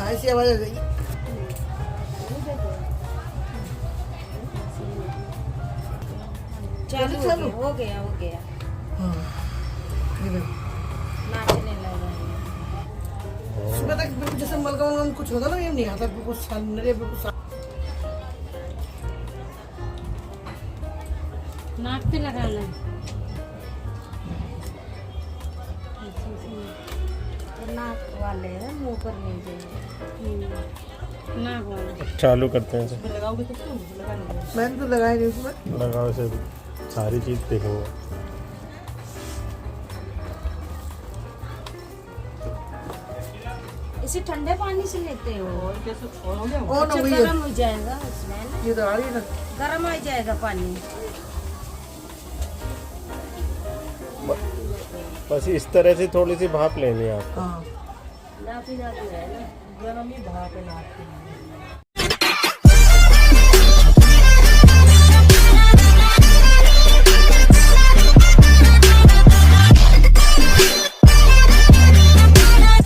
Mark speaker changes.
Speaker 1: ऐसी आवाज आ गई।
Speaker 2: चालू हो गया
Speaker 1: हाँ ये देखो
Speaker 2: नाचने लगा
Speaker 1: सुबह तक बिल्कुल जैसे मलगम कुछ होता ना ये नहीं आता, बिल्कुल सन्नरे बिल्कुल
Speaker 2: नाक पे लगाना नाक वाले है, मुंह पर नहीं जाएंगे। नाक वाले
Speaker 3: चालू करते हैं इसे।
Speaker 1: लगाओगे तो मैंने तो लगाया नहीं उसमें।
Speaker 3: लगाओ इसे, सारी चीज देखेंगे।
Speaker 2: इसे ठंडे पानी से लेते हो
Speaker 1: और
Speaker 2: अच्छा,
Speaker 1: वही है।
Speaker 2: गर्म हो जाएगा उसमें ना,
Speaker 1: ये तो आ रही है ना।
Speaker 2: गर्म हो जाएगा पानी।
Speaker 3: बस इस तरह से थोड़ी सी भाप लेनी है आपको।
Speaker 1: हाँ
Speaker 2: लाफी है ना, गर्म ही भाप है नाक पे।